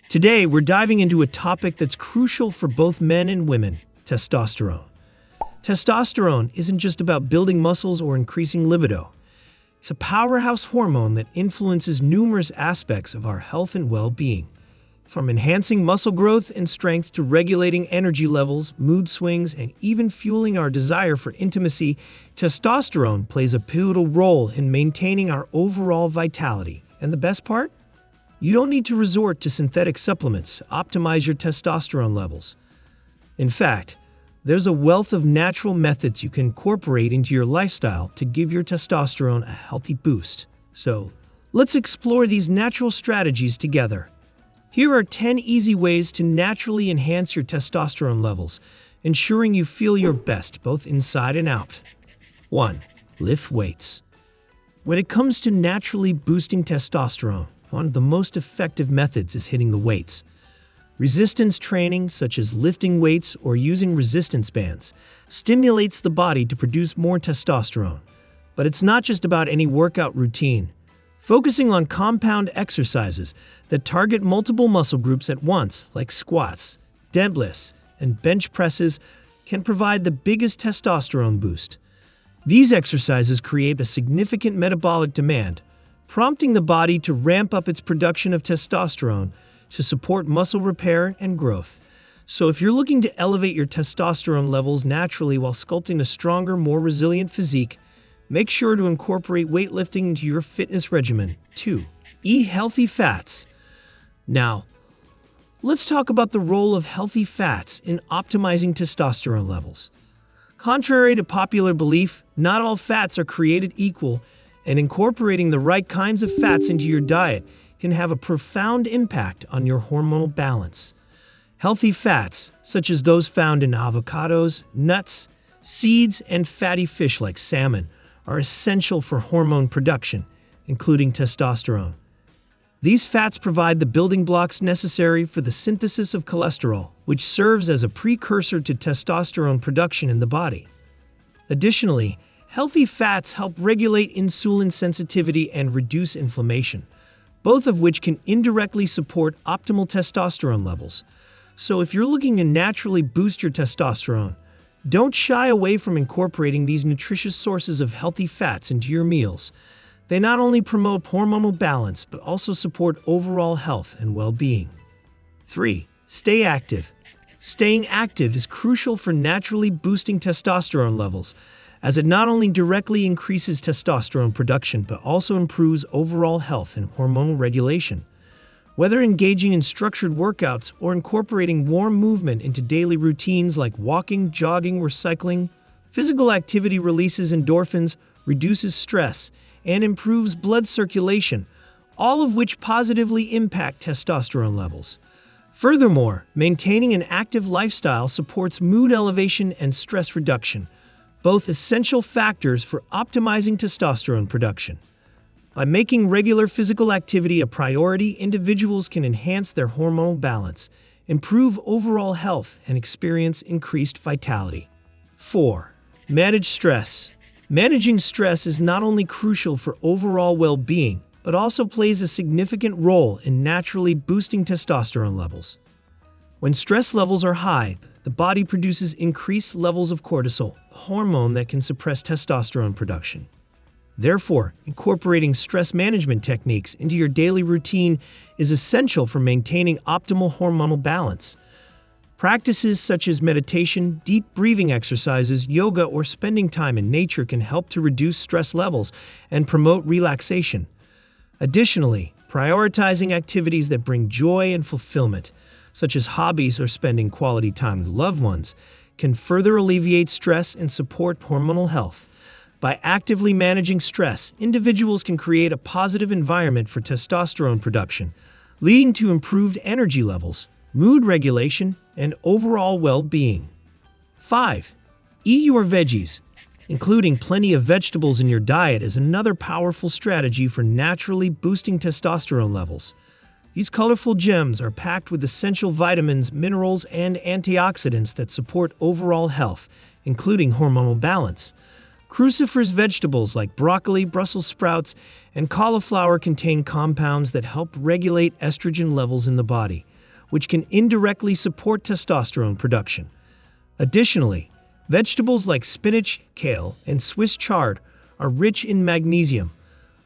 Today, we're diving into a topic that's crucial for both men and women: testosterone. Testosterone isn't just about building muscles or increasing libido. It's a powerhouse hormone that influences numerous aspects of our health and well-being. From enhancing muscle growth and strength to regulating energy levels, mood swings, and even fueling our desire for intimacy, testosterone plays a pivotal role in maintaining our overall vitality. And the best part? You don't need to resort to synthetic supplements to optimize your testosterone levels. In fact, there's a wealth of natural methods you can incorporate into your lifestyle to give your testosterone a healthy boost. So, let's explore these natural strategies together. Here are 10 easy ways to naturally enhance your testosterone levels, ensuring you feel your best both inside and out. 1. Lift weights. When it comes to naturally boosting testosterone, one of the most effective methods is hitting the weights. Resistance training, such as lifting weights or using resistance bands, stimulates the body to produce more testosterone. But it's not just about any workout routine. Focusing on compound exercises that target multiple muscle groups at once, like squats, deadlifts, and bench presses, can provide the biggest testosterone boost. These exercises create a significant metabolic demand, prompting the body to ramp up its production of testosterone to support muscle repair and growth. So if you're looking to elevate your testosterone levels naturally while sculpting a stronger, more resilient physique, make sure to incorporate weightlifting into your fitness regimen. 2. Eat healthy fats. Now, let's talk about the role of healthy fats in optimizing testosterone levels. Contrary to popular belief, not all fats are created equal, and incorporating the right kinds of fats into your diet can have a profound impact on your hormonal balance. Healthy fats, such as those found in avocados, nuts, seeds, and fatty fish like salmon, are essential for hormone production, including testosterone. These fats provide the building blocks necessary for the synthesis of cholesterol, which serves as a precursor to testosterone production in the body. Additionally, healthy fats help regulate insulin sensitivity and reduce inflammation, both of which can indirectly support optimal testosterone levels. So if you're looking to naturally boost your testosterone, don't shy away from incorporating these nutritious sources of healthy fats into your meals. They not only promote hormonal balance, but also support overall health and well-being. 3. Stay active. Staying active is crucial for naturally boosting testosterone levels, as it not only directly increases testosterone production, but also improves overall health and hormonal regulation. Whether engaging in structured workouts or incorporating warm movement into daily routines like walking, jogging, or cycling, physical activity releases endorphins, reduces stress, and improves blood circulation, all of which positively impact testosterone levels. Furthermore, maintaining an active lifestyle supports mood elevation and stress reduction, both essential factors for optimizing testosterone production. By making regular physical activity a priority, individuals can enhance their hormonal balance, improve overall health, and experience increased vitality. 4. Manage stress. Managing stress is not only crucial for overall well-being, but also plays a significant role in naturally boosting testosterone levels. When stress levels are high, the body produces increased levels of cortisol, a hormone that can suppress testosterone production. Therefore, incorporating stress management techniques into your daily routine is essential for maintaining optimal hormonal balance. Practices such as meditation, deep breathing exercises, yoga, or spending time in nature can help to reduce stress levels and promote relaxation. Additionally, prioritizing activities that bring joy and fulfillment, such as hobbies or spending quality time with loved ones, can further alleviate stress and support hormonal health. By actively managing stress, individuals can create a positive environment for testosterone production, leading to improved energy levels, mood regulation, and overall well-being. 5. Eat your veggies. Including plenty of vegetables in your diet is another powerful strategy for naturally boosting testosterone levels. These colorful gems are packed with essential vitamins, minerals, and antioxidants that support overall health, including hormonal balance. Cruciferous vegetables like broccoli, Brussels sprouts, and cauliflower contain compounds that help regulate estrogen levels in the body, which can indirectly support testosterone production. Additionally, vegetables like spinach, kale, and Swiss chard are rich in magnesium,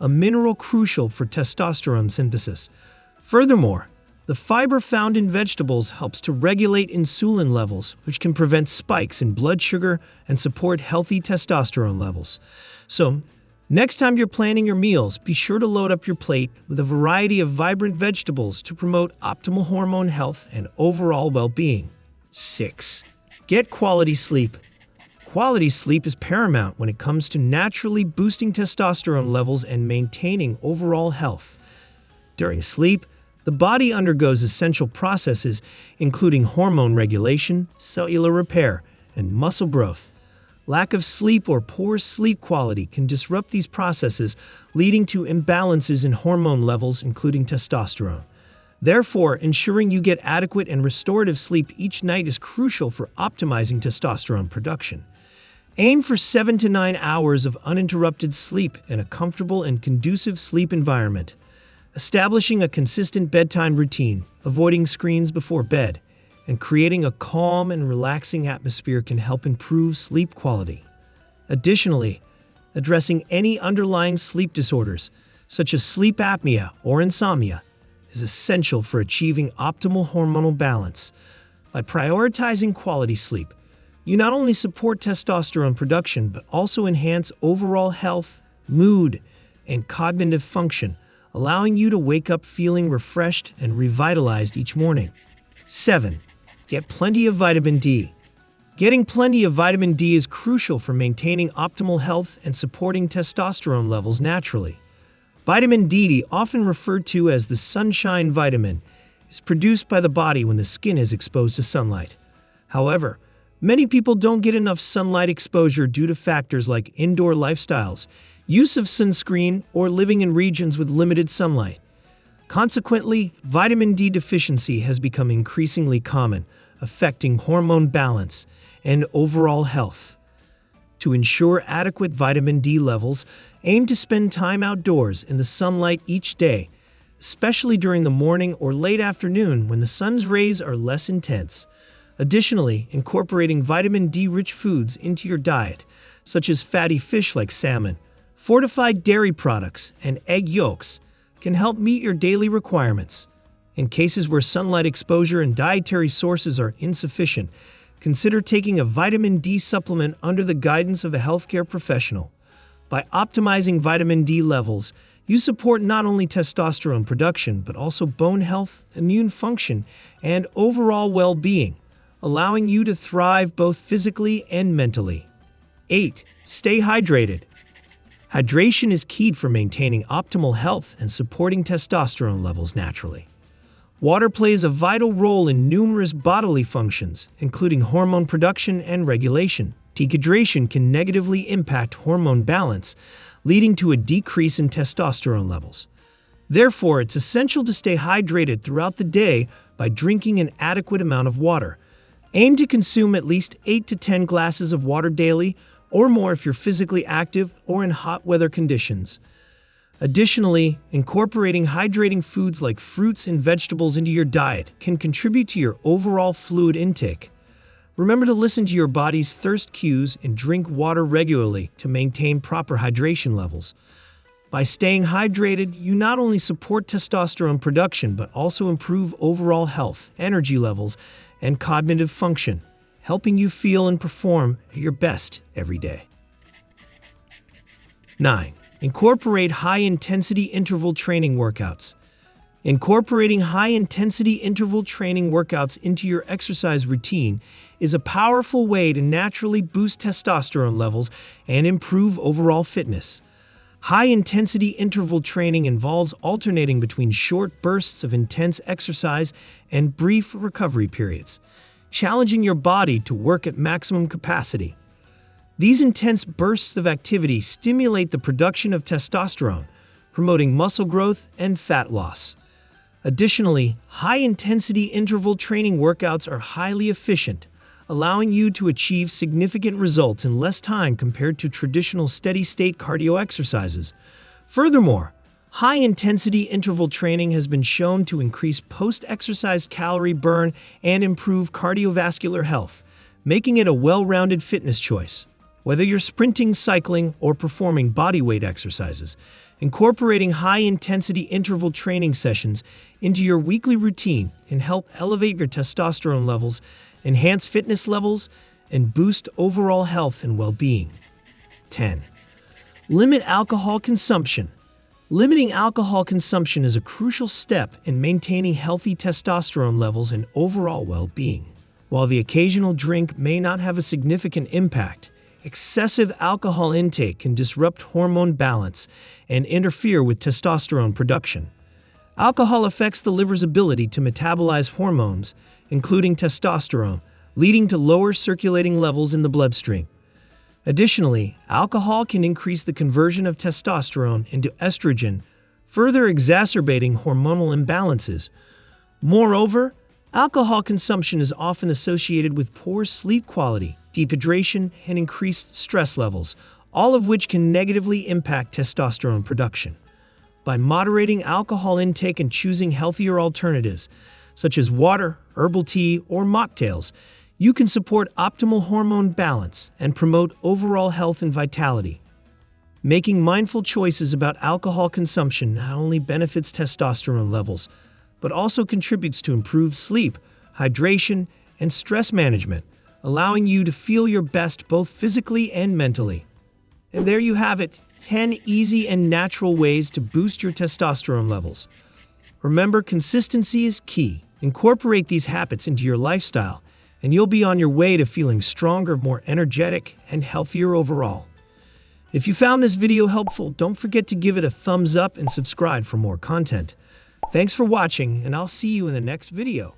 a mineral crucial for testosterone synthesis. Furthermore, the fiber found in vegetables helps to regulate insulin levels, which can prevent spikes in blood sugar and support healthy testosterone levels. So, next time you're planning your meals, be sure to load up your plate with a variety of vibrant vegetables to promote optimal hormone health and overall well-being. 6. Get quality sleep. Quality sleep is paramount when it comes to naturally boosting testosterone levels and maintaining overall health. During sleep, the body undergoes essential processes including hormone regulation, cellular repair, and muscle growth. Lack of sleep or poor sleep quality can disrupt these processes, leading to imbalances in hormone levels, including testosterone. Therefore, ensuring you get adequate and restorative sleep each night is crucial for optimizing testosterone production. Aim for 7 to 9 hours of uninterrupted sleep in a comfortable and conducive sleep environment. Establishing a consistent bedtime routine, avoiding screens before bed, and creating a calm and relaxing atmosphere can help improve sleep quality. Additionally, addressing any underlying sleep disorders, such as sleep apnea or insomnia, is essential for achieving optimal hormonal balance. By prioritizing quality sleep, you not only support testosterone production but also enhance overall health, mood, and cognitive function, allowing you to wake up feeling refreshed and revitalized each morning. 7. Get plenty of vitamin D. Getting plenty of vitamin D is crucial for maintaining optimal health and supporting testosterone levels naturally. Vitamin D, often referred to as the sunshine vitamin, is produced by the body when the skin is exposed to sunlight. However, many people don't get enough sunlight exposure due to factors like indoor lifestyles, use of sunscreen, or living in regions with limited sunlight. Consequently, vitamin D deficiency has become increasingly common, affecting hormone balance and overall health. To ensure adequate vitamin D levels, aim to spend time outdoors in the sunlight each day, especially during the morning or late afternoon when the sun's rays are less intense. Additionally, incorporating vitamin D-rich foods into your diet, such as fatty fish like salmon, fortified dairy products, and egg yolks, can help meet your daily requirements. In cases where sunlight exposure and dietary sources are insufficient, consider taking a vitamin D supplement under the guidance of a healthcare professional. By optimizing vitamin D levels, you support not only testosterone production but also bone health, immune function, and overall well-being, allowing you to thrive both physically and mentally. 8. Stay hydrated. Hydration is key for maintaining optimal health and supporting testosterone levels naturally. Water plays a vital role in numerous bodily functions, including hormone production and regulation. Dehydration can negatively impact hormone balance, leading to a decrease in testosterone levels. Therefore, it's essential to stay hydrated throughout the day by drinking an adequate amount of water. Aim to consume at least 8 to 10 glasses of water daily, or more if you're physically active or in hot weather conditions. Additionally, incorporating hydrating foods like fruits and vegetables into your diet can contribute to your overall fluid intake. Remember to listen to your body's thirst cues and drink water regularly to maintain proper hydration levels. By staying hydrated, you not only support testosterone production but also improve overall health, energy levels, and cognitive function, helping you feel and perform at your best every day. 9. Incorporate high-intensity interval training workouts. Incorporating high-intensity interval training workouts into your exercise routine is a powerful way to naturally boost testosterone levels and improve overall fitness. High-intensity interval training involves alternating between short bursts of intense exercise and brief recovery periods, challenging your body to work at maximum capacity. These intense bursts of activity stimulate the production of testosterone, promoting muscle growth and fat loss. Additionally, high-intensity interval training workouts are highly efficient, allowing you to achieve significant results in less time compared to traditional steady-state cardio exercises. Furthermore, High-intensity interval training has been shown to increase post-exercise calorie burn and improve cardiovascular health, making it a well-rounded fitness choice. Whether you're sprinting, cycling, or performing bodyweight exercises, incorporating high-intensity interval training sessions into your weekly routine can help elevate your testosterone levels, enhance fitness levels, and boost overall health and well-being. 10. Limit alcohol consumption. Limiting alcohol consumption is a crucial step in maintaining healthy testosterone levels and overall well-being. While the occasional drink may not have a significant impact, excessive alcohol intake can disrupt hormone balance and interfere with testosterone production. Alcohol affects the liver's ability to metabolize hormones, including testosterone, leading to lower circulating levels in the bloodstream. Additionally, alcohol can increase the conversion of testosterone into estrogen, further exacerbating hormonal imbalances. Moreover, alcohol consumption is often associated with poor sleep quality, dehydration, and increased stress levels, all of which can negatively impact testosterone production. By moderating alcohol intake and choosing healthier alternatives, such as water, herbal tea, or mocktails, you can support optimal hormone balance and promote overall health and vitality. Making mindful choices about alcohol consumption not only benefits testosterone levels, but also contributes to improved sleep, hydration, and stress management, allowing you to feel your best both physically and mentally. And there you have it, 10 easy and natural ways to boost your testosterone levels. Remember, consistency is key. Incorporate these habits into your lifestyle, and you'll be on your way to feeling stronger, more energetic, and healthier overall. If you found this video helpful, don't forget to give it a thumbs up and subscribe for more content. Thanks for watching, and I'll see you in the next video.